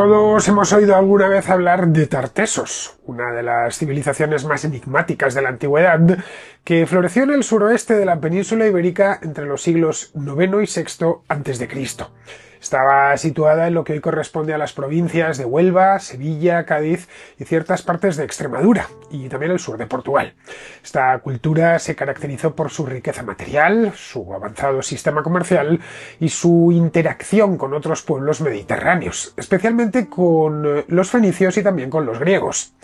Todos hemos oído alguna vez hablar de Tartesos, una de las civilizaciones más enigmáticas de la antigüedad, que floreció en el suroeste de la península ibérica entre los siglos IX y VI a.C. Estaba situada en lo que hoy corresponde a las provincias de Huelva, Sevilla, Cádiz y ciertas partes de Extremadura, y también el sur de Portugal. Esta cultura se caracterizó por su riqueza material, su avanzado sistema comercial y su interacción con otros pueblos mediterráneos, especialmente con los fenicios y también con los griegos.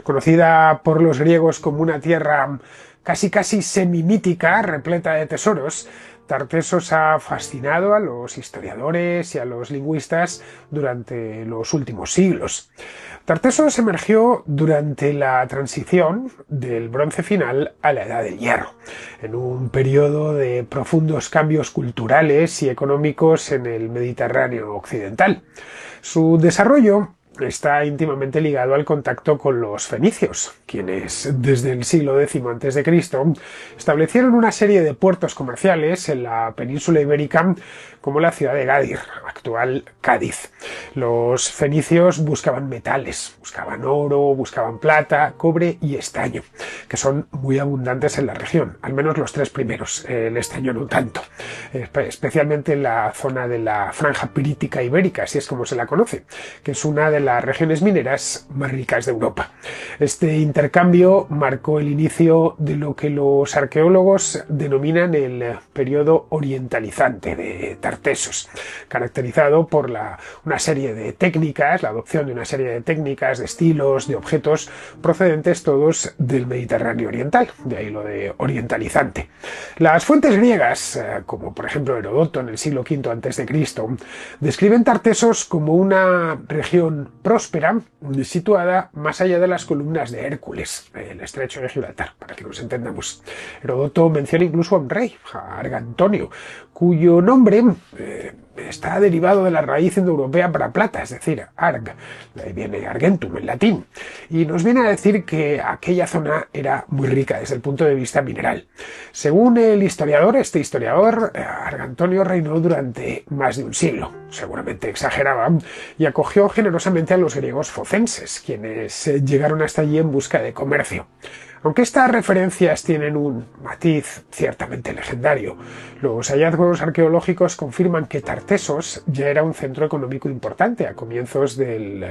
Conocida por los griegos como una tierra casi semimítica, repleta de tesoros, Tartesos ha fascinado a los historiadores y a los lingüistas durante los últimos siglos. Tartesos emergió durante la transición del Bronce final a la Edad del Hierro, en un periodo de profundos cambios culturales y económicos en el Mediterráneo occidental. Su desarrollo está íntimamente ligado al contacto con los fenicios, quienes desde el siglo X a.C. establecieron una serie de puertos comerciales en la península ibérica, como la ciudad de Gadir, actual Cádiz. Los fenicios buscaban metales, buscaban oro, buscaban plata, cobre y estaño, que son muy abundantes en la región, al menos los tres primeros, el estaño no tanto, especialmente en la zona de la franja pirítica ibérica, así es como se la conoce, que es una de las regiones mineras más ricas de Europa. Este intercambio marcó el inicio de lo que los arqueólogos denominan el periodo orientalizante de Tartesos, caracterizado por una serie de técnicas, la adopción de una serie de técnicas, de estilos, de objetos procedentes todos del Mediterráneo oriental, de ahí lo de orientalizante. Las fuentes griegas, como por ejemplo Heródoto en el siglo V a.C., describen Tartesos como una región próspera situada más allá de las columnas de Hércules, el estrecho de Gibraltar, para que nos entendamos. Heródoto menciona incluso a un rey, a Argantonio, cuyo nombre está derivado de la raíz indoeuropea para plata, es decir, arg, de ahí viene argentum en latín, y nos viene a decir que aquella zona era muy rica desde el punto de vista mineral. Según este historiador, Argantonio reinó durante más de un siglo, seguramente exageraba, y acogió generosamente a los griegos focenses, quienes llegaron hasta allí en busca de comercio. Aunque estas referencias tienen un matiz ciertamente legendario, los hallazgos arqueológicos confirman que Tartesos ya era un centro económico importante a comienzos del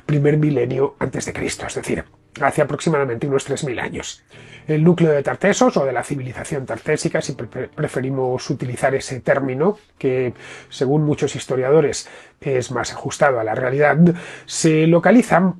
primer milenio antes de Cristo, es decir, hace aproximadamente unos 3000 años. El núcleo de Tartesos, o de la civilización tartésica, si preferimos utilizar ese término, que según muchos historiadores es más ajustado a la realidad, se localiza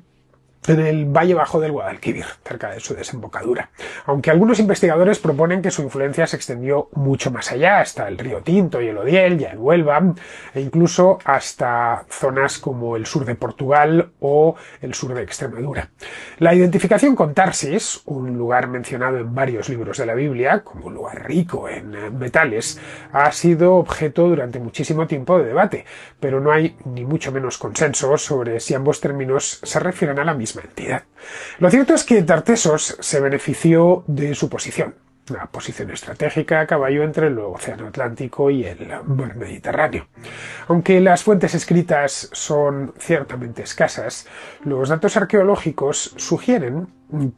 en el valle bajo del Guadalquivir, cerca de su desembocadura. Aunque algunos investigadores proponen que su influencia se extendió mucho más allá, hasta el río Tinto y el Odiel, ya en Huelva, e incluso hasta zonas como el sur de Portugal o el sur de Extremadura. La identificación con Tarsis, un lugar mencionado en varios libros de la Biblia, como un lugar rico en metales, ha sido objeto durante muchísimo tiempo de debate, pero no hay ni mucho menos consenso sobre si ambos términos se refieren a la misma entidad. Lo cierto es que Tartesos se benefició de su posición. La posición estratégica a caballo entre el océano Atlántico y el mar Mediterráneo. Aunque las fuentes escritas son ciertamente escasas, los datos arqueológicos sugieren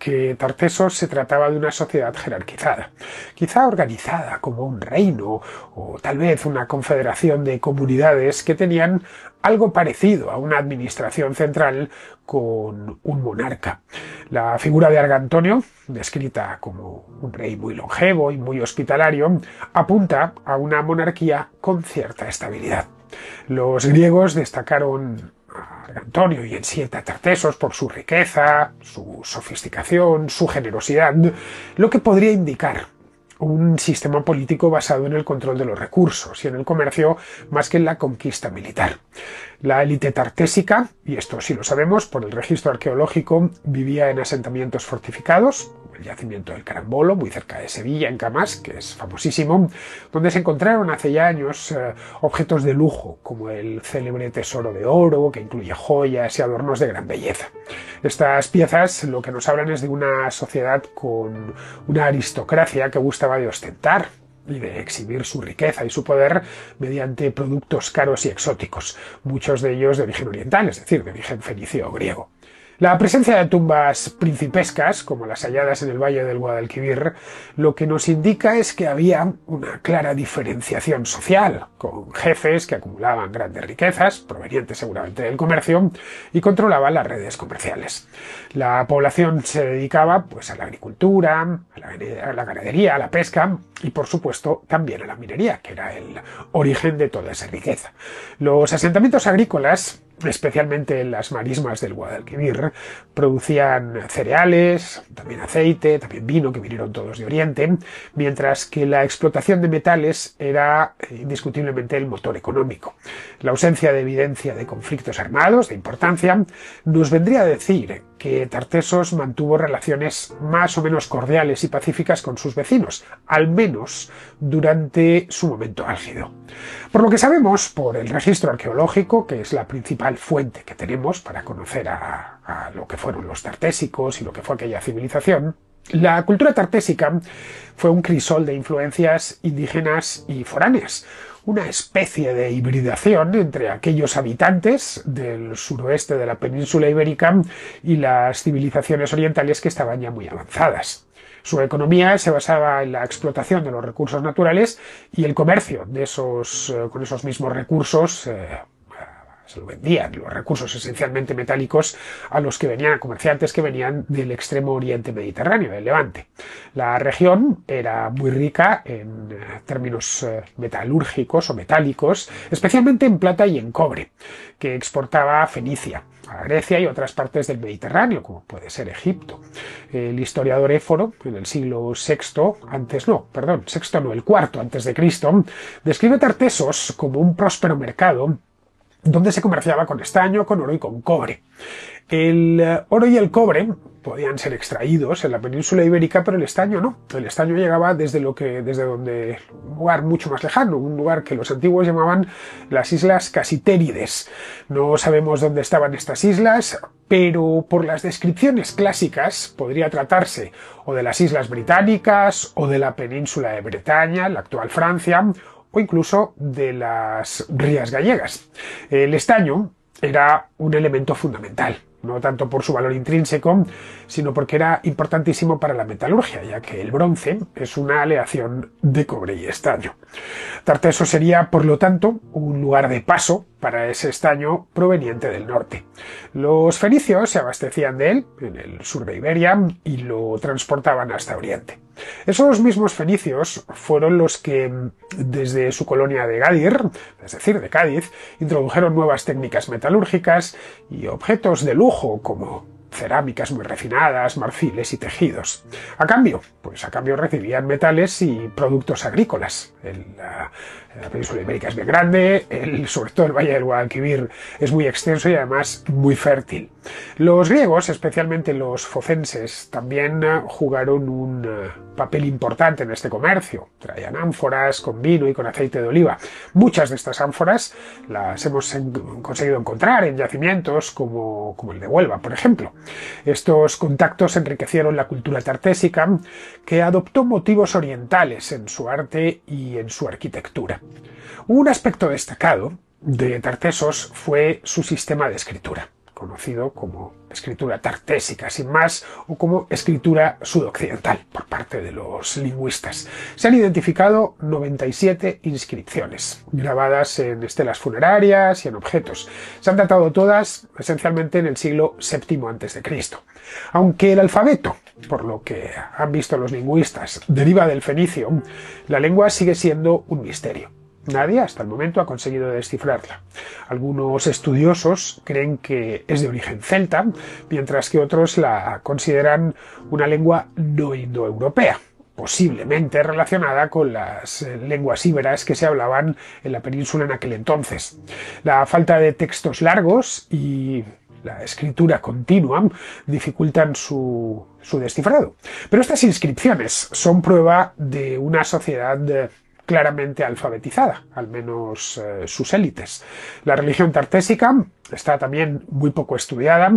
que Tartesos se trataba de una sociedad jerarquizada, quizá organizada como un reino o tal vez una confederación de comunidades que tenían algo parecido a una administración central con un monarca. La figura de Argantonio, descrita como un rey muy longevo y muy hospitalario, apunta a una monarquía con cierta estabilidad. Los griegos destacaron a Argantonio y en sí a Tartesos por su riqueza, su sofisticación, su generosidad, lo que podría indicar un sistema político basado en el control de los recursos y en el comercio más que en la conquista militar. La élite tartésica, y esto sí lo sabemos por el registro arqueológico, vivía en asentamientos fortificados, el yacimiento del Carambolo, muy cerca de Sevilla, en Camas, que es famosísimo, donde se encontraron hace ya años objetos de lujo, como el célebre tesoro de oro, que incluye joyas y adornos de gran belleza. Estas piezas lo que nos hablan es de una sociedad con una aristocracia que gustaba de ostentar, y de exhibir su riqueza y su poder mediante productos caros y exóticos, muchos de ellos de origen oriental, es decir, de origen fenicio o griego. La presencia de tumbas principescas, como las halladas en el Valle del Guadalquivir, lo que nos indica es que había una clara diferenciación social, con jefes que acumulaban grandes riquezas, provenientes seguramente del comercio, y controlaban las redes comerciales. La población se dedicaba pues, a la agricultura, a la ganadería, a la pesca y, por supuesto, también a la minería, que era el origen de toda esa riqueza. Los asentamientos agrícolas, especialmente en las marismas del Guadalquivir, producían cereales, también aceite, también vino, que vinieron todos de Oriente, mientras que la explotación de metales era indiscutiblemente el motor económico. La ausencia de evidencia de conflictos armados de importancia nos vendría a decir que Tartessos mantuvo relaciones más o menos cordiales y pacíficas con sus vecinos, al menos durante su momento álgido. Por lo que sabemos, por el registro arqueológico, que es la principal fuente que tenemos para conocer a lo que fueron los tartésicos y lo que fue aquella civilización, la cultura tartésica fue un crisol de influencias indígenas y foráneas, una especie de hibridación entre aquellos habitantes del suroeste de la península ibérica y las civilizaciones orientales que estaban ya muy avanzadas. Su economía se basaba en la explotación de los recursos naturales y el comercio con esos mismos recursos. Se lo vendían los recursos esencialmente metálicos a los que venían, a comerciantes que venían del extremo oriente mediterráneo, del Levante. La región era muy rica en términos metalúrgicos o metálicos, especialmente en plata y en cobre, que exportaba a Fenicia, a Grecia y otras partes del Mediterráneo, como puede ser Egipto. El historiador Éforo, en el siglo el IV antes de Cristo, describe Tartessos como un próspero mercado donde se comerciaba con estaño, con oro y con cobre. El oro y el cobre podían ser extraídos en la península ibérica, pero el estaño no. El estaño llegaba desde un lugar mucho más lejano, un lugar que los antiguos llamaban las Islas Casitérides. No sabemos dónde estaban estas islas, pero por las descripciones clásicas podría tratarse o de las Islas Británicas o de la península de Bretaña, la actual Francia, o incluso de las rías gallegas. El estaño era un elemento fundamental, no tanto por su valor intrínseco, sino porque era importantísimo para la metalurgia, ya que el bronce es una aleación de cobre y estaño. Tartessos sería, por lo tanto, un lugar de paso para ese estaño proveniente del norte. Los fenicios se abastecían de él en el sur de Iberia y lo transportaban hasta Oriente. Esos mismos fenicios fueron los que, desde su colonia de Gadir, es decir, de Cádiz, introdujeron nuevas técnicas metalúrgicas y objetos de lujo como cerámicas muy refinadas, marfiles y tejidos. A cambio recibían metales y productos agrícolas. La península ibérica es bien grande, sobre todo el Valle del Guadalquivir es muy extenso y además muy fértil. Los griegos, especialmente los focenses, también jugaron un papel importante en este comercio. Traían ánforas con vino y con aceite de oliva. Muchas de estas ánforas las hemos conseguido encontrar en yacimientos como el de Huelva, por ejemplo. Estos contactos enriquecieron la cultura tartésica, que adoptó motivos orientales en su arte y en su arquitectura. Un aspecto destacado de Tartessos fue su sistema de escritura, conocido como escritura tartésica, sin más, o como escritura sudoccidental, por parte de los lingüistas. Se han identificado 97 inscripciones, grabadas en estelas funerarias y en objetos. Se han datado todas, esencialmente, en el siglo VII a.C. Aunque el alfabeto, por lo que han visto los lingüistas, deriva del fenicio, la lengua sigue siendo un misterio. Nadie hasta el momento ha conseguido descifrarla. Algunos estudiosos creen que es de origen celta, mientras que otros la consideran una lengua no indoeuropea, posiblemente relacionada con las lenguas íberas que se hablaban en la península en aquel entonces. La falta de textos largos y la escritura continua dificultan su descifrado. Pero estas inscripciones son prueba de una sociedad claramente alfabetizada, al menos sus élites. La religión tartésica está también muy poco estudiada,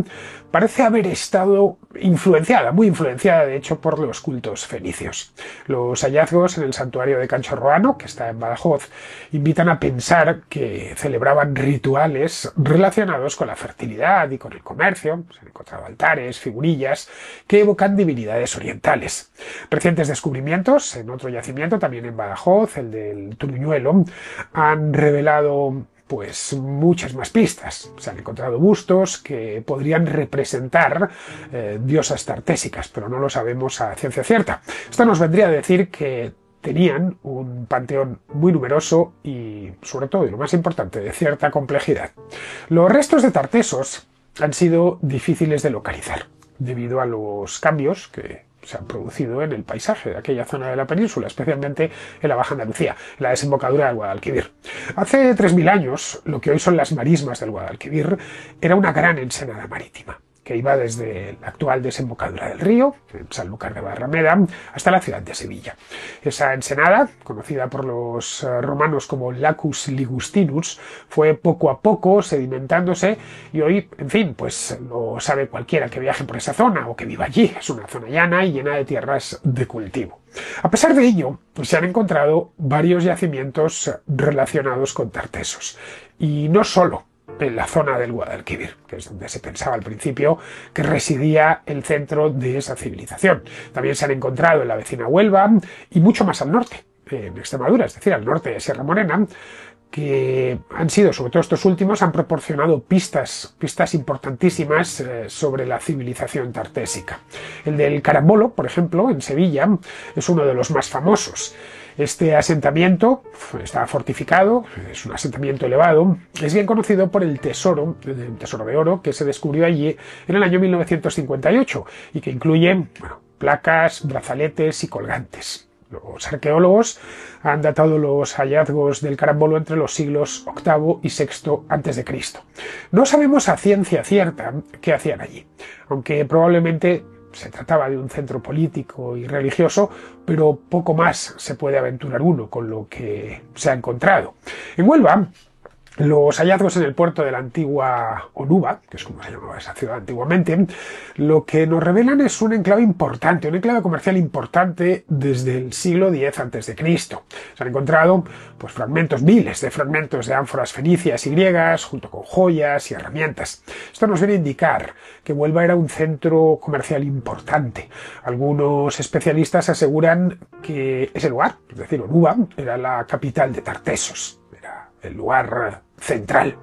parece haber estado influenciada, muy influenciada de hecho por los cultos fenicios. Los hallazgos en el santuario de Canchorroano, que está en Badajoz, invitan a pensar que celebraban rituales relacionados con la fertilidad y con el comercio. Se han encontrado altares, figurillas que evocan divinidades orientales. Recientes descubrimientos en otro yacimiento, también en Badajoz, el del Turuñuelo, han revelado pues muchas más pistas. Se han encontrado bustos que podrían representar diosas tartésicas, pero no lo sabemos a ciencia cierta. Esto nos vendría a decir que tenían un panteón muy numeroso y, sobre todo, y lo más importante, de cierta complejidad. Los restos de Tartesos han sido difíciles de localizar, debido a los cambios que se han producido en el paisaje de aquella zona de la península, especialmente en la Baja Andalucía, en la desembocadura del Guadalquivir. Hace 3000 años, lo que hoy son las marismas del Guadalquivir era una gran ensenada marítima, que iba desde la actual desembocadura del río, en Sanlúcar de Barrameda, hasta la ciudad de Sevilla. Esa ensenada, conocida por los romanos como Lacus Ligustinus, fue poco a poco sedimentándose y hoy, en fin, pues lo sabe cualquiera que viaje por esa zona o que viva allí. Es una zona llana y llena de tierras de cultivo. A pesar de ello, pues se han encontrado varios yacimientos relacionados con Tartesos. Y no solo en la zona del Guadalquivir, que es donde se pensaba al principio que residía el centro de esa civilización. También se han encontrado en la vecina Huelva y mucho más al norte, en Extremadura, es decir, al norte de Sierra Morena, que han sido, sobre todo estos últimos, han proporcionado pistas importantísimas sobre la civilización tartésica. El del Carambolo, por ejemplo, en Sevilla, es uno de los más famosos. Este asentamiento está fortificado, es un asentamiento elevado, es bien conocido por el tesoro de oro que se descubrió allí en el año 1958 y que incluye, placas, brazaletes y colgantes. Los arqueólogos han datado los hallazgos del Carambolo entre los siglos VIII y VI a.C. No sabemos a ciencia cierta qué hacían allí, aunque probablemente se trataba de un centro político y religioso, pero poco más se puede aventurar uno con lo que se ha encontrado. En Huelva, los hallazgos en el puerto de la antigua Onuba, que es como se llamaba esa ciudad antiguamente, lo que nos revelan es un enclave importante, un enclave comercial importante desde el siglo X a.C. Se han encontrado pues fragmentos, miles de fragmentos de ánforas fenicias y griegas, junto con joyas y herramientas. Esto nos viene a indicar que Huelva era un centro comercial importante. Algunos especialistas aseguran que ese lugar, es decir, Onuba, era la capital de Tartesos, era el lugar central.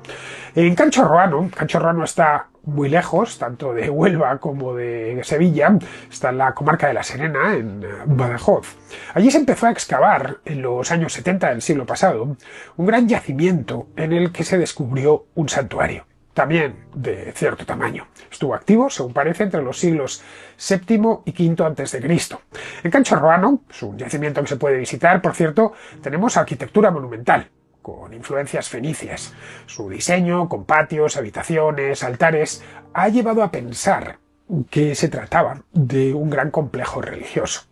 En Canchorroano está muy lejos, tanto de Huelva como de Sevilla, está en la comarca de La Serena, en Badajoz. Allí se empezó a excavar, en los años 70 del siglo pasado, un gran yacimiento en el que se descubrió un santuario, también de cierto tamaño. Estuvo activo, según parece, entre los siglos VII y V a.C. En Canchorroano, es un yacimiento que se puede visitar, por cierto, tenemos arquitectura monumental, con influencias fenicias. Su diseño, con patios, habitaciones, altares, ha llevado a pensar que se trataba de un gran complejo religioso.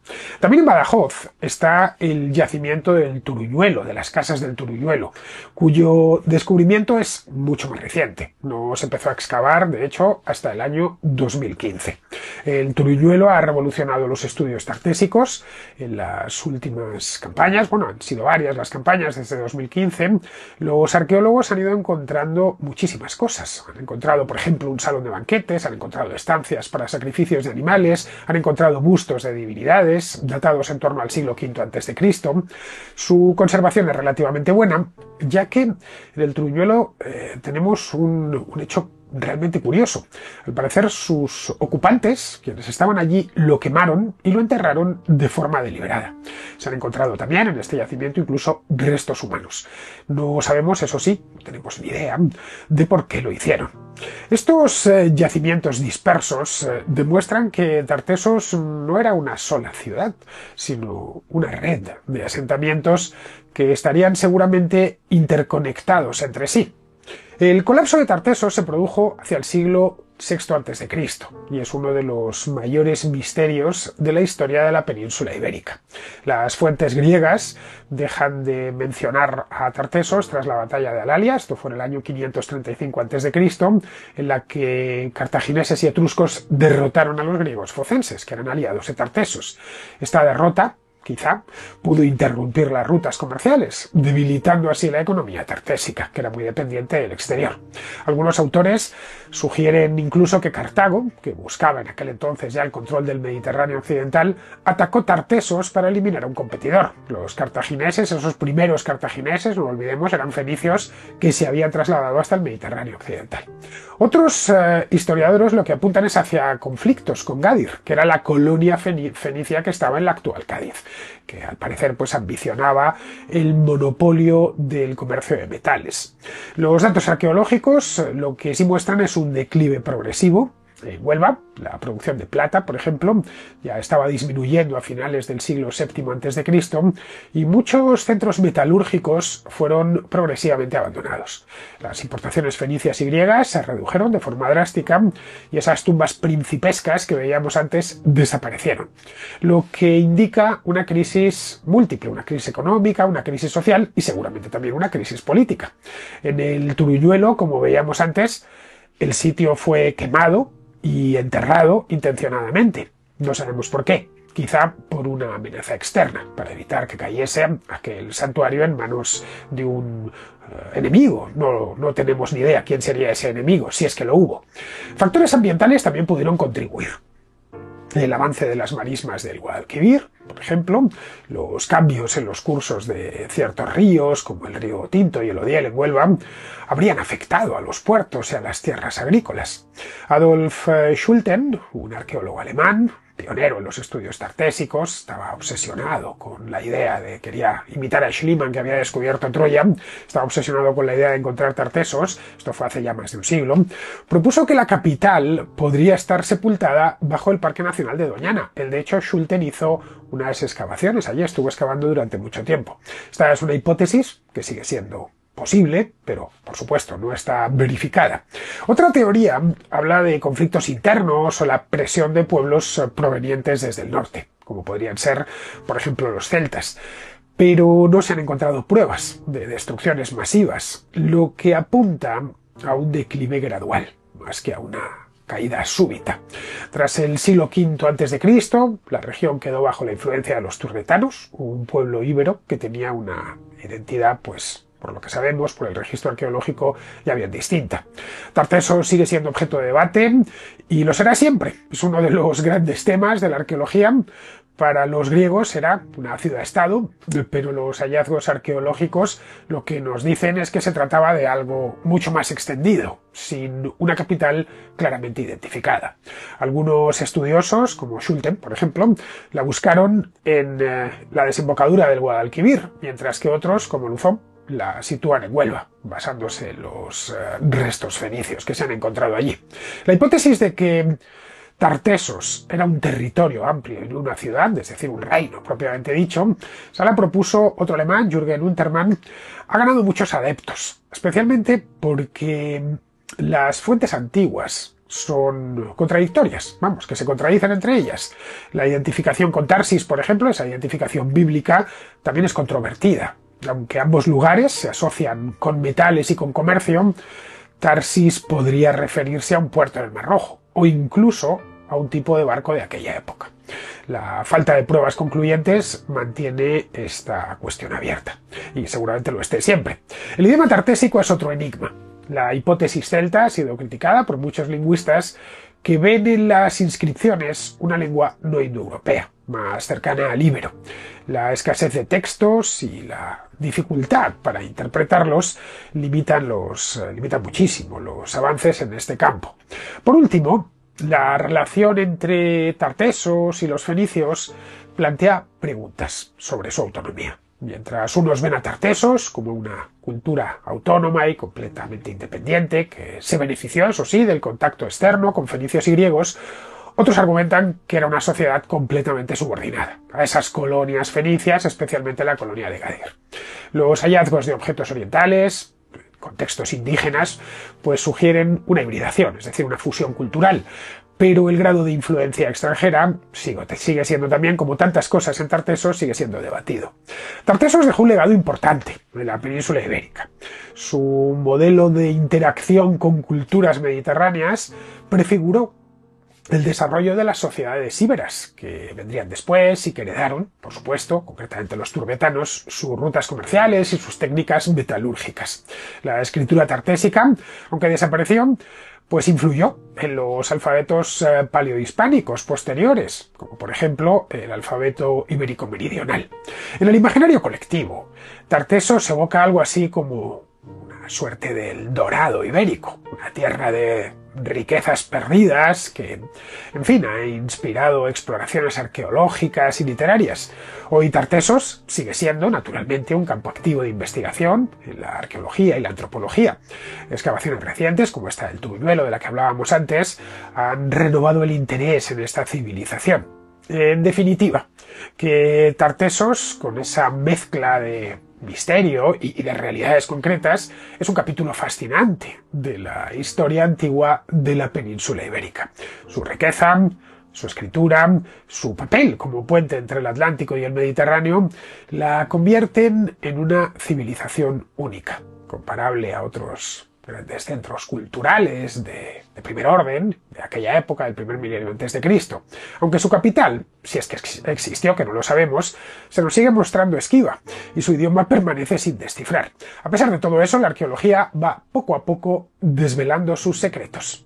También en Badajoz está el yacimiento del Turuñuelo, de las casas del Turuñuelo, cuyo descubrimiento es mucho más reciente. No se empezó a excavar, de hecho, hasta el año 2015. El Turuñuelo ha revolucionado los estudios tartésicos en las últimas campañas. Bueno, han sido varias las campañas desde 2015. Los arqueólogos han ido encontrando muchísimas cosas. Han encontrado, por ejemplo, un salón de banquetes, han encontrado estancias para sacrificios de animales, han encontrado bustos de divinidades datados en torno al siglo V a.C. Su conservación es relativamente buena, ya que en el Turuñuelo tenemos un hecho realmente curioso. Al parecer, sus ocupantes, quienes estaban allí, lo quemaron y lo enterraron de forma deliberada. Se han encontrado también en este yacimiento incluso restos humanos. No sabemos, eso sí, no tenemos ni idea de por qué lo hicieron. Estos yacimientos dispersos demuestran que Tartesos no era una sola ciudad, sino una red de asentamientos que estarían seguramente interconectados entre sí. El colapso de Tartesos se produjo hacia el siglo VI a.C. y es uno de los mayores misterios de la historia de la península ibérica. Las fuentes griegas dejan de mencionar a Tartesos tras la batalla de Alalia, esto fue en el año 535 a.C., en la que cartagineses y etruscos derrotaron a los griegos focenses, que eran aliados de Tartesos. Esta derrota quizá pudo interrumpir las rutas comerciales, debilitando así la economía tartésica, que era muy dependiente del exterior. Algunos autores sugieren incluso que Cartago, que buscaba en aquel entonces ya el control del Mediterráneo occidental, atacó Tartesos para eliminar a un competidor. Los cartagineses, esos primeros cartagineses, no lo olvidemos, eran fenicios que se habían trasladado hasta el Mediterráneo occidental. Otros historiadores lo que apuntan es hacia conflictos con Gadir, que era la colonia fenicia que estaba en la actual Cádiz, que al parecer pues ambicionaba el monopolio del comercio de metales. Los datos arqueológicos lo que sí muestran es un declive progresivo. En Huelva, la producción de plata, por ejemplo, ya estaba disminuyendo a finales del siglo VII a.C. y muchos centros metalúrgicos fueron progresivamente abandonados. Las importaciones fenicias y griegas se redujeron de forma drástica y esas tumbas principescas que veíamos antes desaparecieron, lo que indica una crisis múltiple, una crisis económica, una crisis social y seguramente también una crisis política. En el Turuñuelo, como veíamos antes, el sitio fue quemado y enterrado intencionadamente. No sabemos por qué. Quizá por una amenaza externa, para evitar que cayese aquel santuario en manos de un enemigo. No tenemos ni idea quién sería ese enemigo, si es que lo hubo. Factores ambientales también pudieron contribuir. El avance de las marismas del Guadalquivir, por ejemplo, los cambios en los cursos de ciertos ríos, como el río Tinto y el Odiel en Huelva, habrían afectado a los puertos y a las tierras agrícolas. Adolf Schulten, un arqueólogo alemán, pionero en los estudios tartésicos, estaba obsesionado con la idea quería imitar a Schliemann, que había descubierto Troya, estaba obsesionado con la idea de encontrar Tartesos, esto fue hace ya más de un siglo, propuso que la capital podría estar sepultada bajo el Parque Nacional de Doñana. De hecho, Schulten hizo unas excavaciones allí, estuvo excavando durante mucho tiempo. Esta es una hipótesis que sigue siendo posible, pero por supuesto no está verificada. Otra teoría habla de conflictos internos o la presión de pueblos provenientes desde el norte, como podrían ser, por ejemplo, los celtas. Pero no se han encontrado pruebas de destrucciones masivas, lo que apunta a un declive gradual, más que a una caída súbita. Tras el siglo V a.C., la región quedó bajo la influencia de los turretanos, un pueblo íbero que tenía una identidad, pues, por lo que sabemos, por el registro arqueológico, ya bien distinta. Tartesos sigue siendo objeto de debate y lo será siempre. Es uno de los grandes temas de la arqueología. Para los griegos era una ciudad-estado, pero los hallazgos arqueológicos lo que nos dicen es que se trataba de algo mucho más extendido, sin una capital claramente identificada. Algunos estudiosos, como Schulten, por ejemplo, la buscaron en la desembocadura del Guadalquivir, mientras que otros, como Luzón, la sitúan en Huelva, basándose en los restos fenicios que se han encontrado allí. La hipótesis de que Tartesos era un territorio amplio y no una ciudad, es decir, un reino propiamente dicho, se la propuso otro alemán, Jürgen Untermann. Ha ganado muchos adeptos, especialmente porque las fuentes antiguas son contradictorias, que se contradicen entre ellas. La identificación con Tarsis, por ejemplo, esa identificación bíblica, también es controvertida. Aunque ambos lugares se asocian con metales y con comercio, Tarsis podría referirse a un puerto en el Mar Rojo, o incluso a un tipo de barco de aquella época. La falta de pruebas concluyentes mantiene esta cuestión abierta, y seguramente lo esté siempre. El idioma tartésico es otro enigma. La hipótesis celta ha sido criticada por muchos lingüistas que ven en las inscripciones una lengua no indoeuropea, más cercana al íbero. La escasez de textos y la dificultad para interpretarlos limitan muchísimo los avances en este campo. Por último, la relación entre Tartesos y los fenicios plantea preguntas sobre su autonomía. Mientras unos ven a Tartesos como una cultura autónoma y completamente independiente, que se benefició, eso sí, del contacto externo con fenicios y griegos, otros argumentan que era una sociedad completamente subordinada a esas colonias fenicias, especialmente la colonia de Gadir. Los hallazgos de objetos orientales, contextos indígenas, pues sugieren una hibridación, es decir, una fusión cultural. Pero el grado de influencia extranjera sigue siendo también, como tantas cosas en Tartessos, sigue siendo debatido. Tartessos dejó un legado importante en la península ibérica. Su modelo de interacción con culturas mediterráneas prefiguró el desarrollo de las sociedades íberas, que vendrían después y que heredaron, por supuesto, concretamente los turbetanos, sus rutas comerciales y sus técnicas metalúrgicas. La escritura tartésica, aunque desapareció, pues influyó en los alfabetos paleohispánicos posteriores, como por ejemplo el alfabeto ibérico meridional. En el imaginario colectivo, Tartessos evoca algo así como una suerte del dorado ibérico, una tierra de riquezas perdidas que, en fin, ha inspirado exploraciones arqueológicas y literarias. Hoy Tartessos sigue siendo, naturalmente, un campo activo de investigación en la arqueología y la antropología. Excavaciones recientes, como esta del Tubuñuelo de la que hablábamos antes, han renovado el interés en esta civilización. En definitiva, que Tartessos, con esa mezcla de misterio y de realidades concretas, es un capítulo fascinante de la historia antigua de la península ibérica. Su riqueza, su escritura, su papel como puente entre el Atlántico y el Mediterráneo, la convierten en una civilización única, comparable a otros grandes centros culturales de primer orden, de aquella época, del primer milenio antes de Cristo. Aunque su capital, si es que existió, que no lo sabemos, se nos sigue mostrando esquiva, y su idioma permanece sin descifrar. A pesar de todo eso, la arqueología va poco a poco desvelando sus secretos.